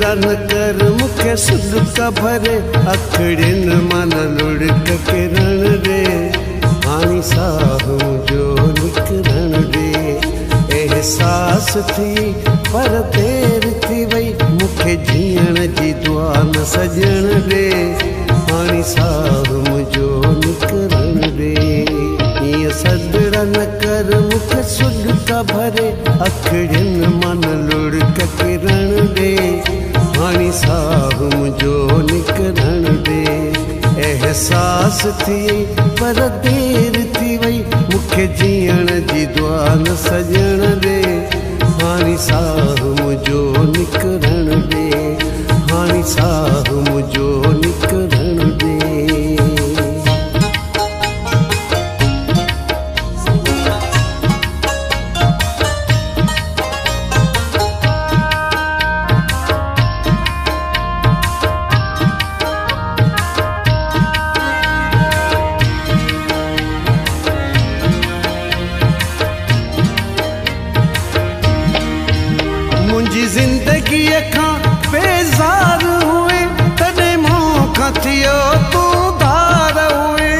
सजड़ा न कर मुखे सुदका भरे अखड़िन मन लुड़क किरण रे हानी साह मुझो निकरण रे एहसास थी पर देर थी वई मुखे जीअण जी दुआ न सजण रे हानी साह मुझो निकरण रे ईअं सजड़ा न कर मुखे सुदका भरे अखड़िन मन लुड़क किरण रे हानी साह मुझो निकरण रे एहसास थी पर देर थी वई मुखे जीअण जी दुआ न सजण रे हानी साह मुझो निकरण रे हानी साह मुझो निकरण रे मुंहिंजी ज़िंदगीअ खां बेज़ार हुए तॾहिं मूंखां थियो तूं धार हुए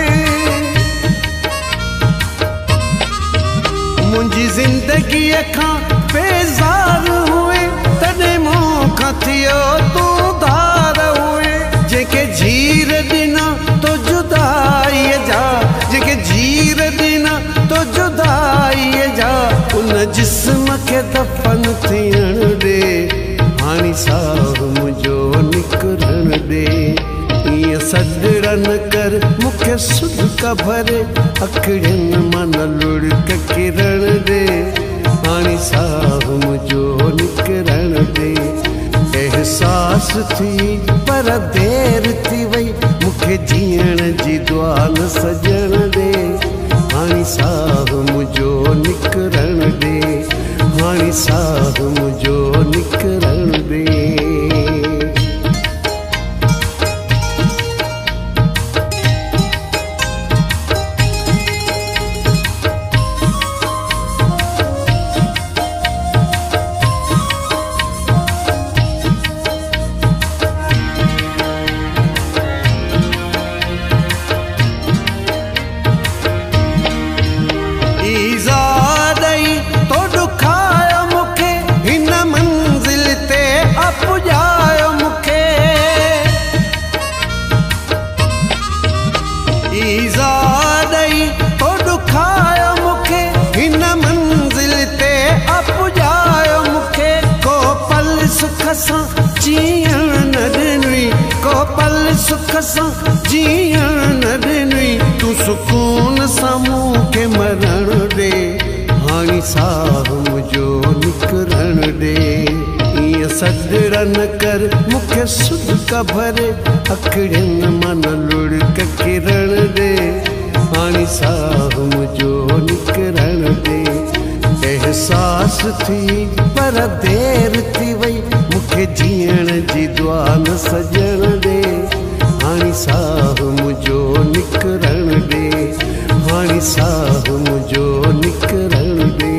मुंहिंजी ज़िंदगीअ खां बेज़ार हुए तॾहिं मूंखां थियो तूं धार हुए जेके जीर ॾिना तो जुदाईअ जा जेके जीर ॾिना तो जुदाईअ जा उन जिस्म खे दफ़न थियण रे हानी साह मुझो निकरण रे ईअं सजड़ा न कर मुखे सुदका भरे अखड़िन मन लुड़क किरण रे हानी साह मुझो निकरण रे एहसास थी पर देर थी वई मुखे जीअण जी दुआ न सजण रे हानी साह मुझो निकरण रे हानी साह मुझो निकरण रे जीअण न ॾिनी को पल सुख सां जीअण न ॾिनी तूं सुकून सां मूंखे मरण ॾे हानी साह मुझो निकरण ॾे ईअं सजड़ा न कर मूंखे सुदका भरे अखड़िन मन लुड़क किरण ॾे हानी साह मुझो निकरण ॾे एहसास थी पर देर थी वई मुखे जीअण जी दुआ न सजण ॾे हानी साह मुझो निकरण ॾे हानी साह मुझो निकरण ॾे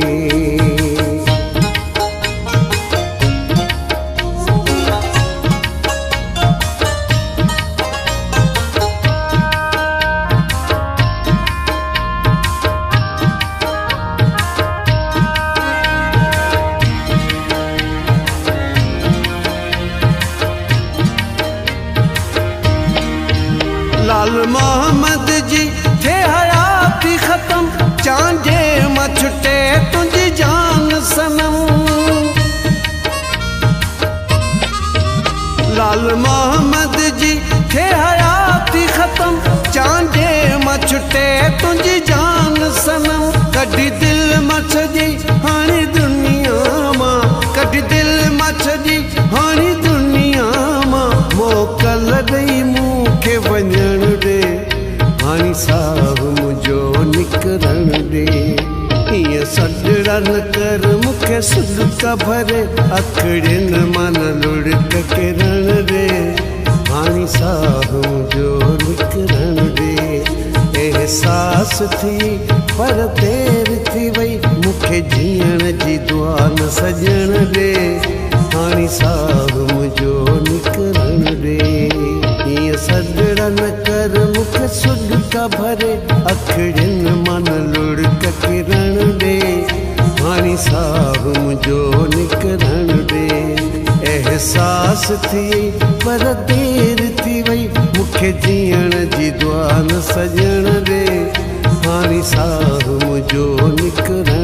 लाल मोहम्मद जी थे हयाती खत्म चांजे मां छुटे तुझी जान सनम लाल मोहम्मद जी थे हयाती खत्म चांजे मां छुटे तुझी जान सनम कॾी दिल मां छॾी हाणे दुनिया मां कॾी दिल मां छॾी हाणे दुनिया मां मोकल ॾेई मूंखे वञण ॾे हानी साह मुझो निकरण ॾे ईअं सजड़ा न कर मूंखे सुदका भरे अखड़िन मन लुड़क किरण रे हानी साह मुझो निकरण रे एहसास थी पर देर थी वई मूंखे जीअण जी दुआ न सजण रे हानी साह मुझो भरे अखड़िन मन लुढ़क किरण दे हाणी साहु मुझो निकरण दे एहसास थी पर देर थी वई मुखे जीअण जी दुआ न सजण दे हाणी साहु मुझो निकरण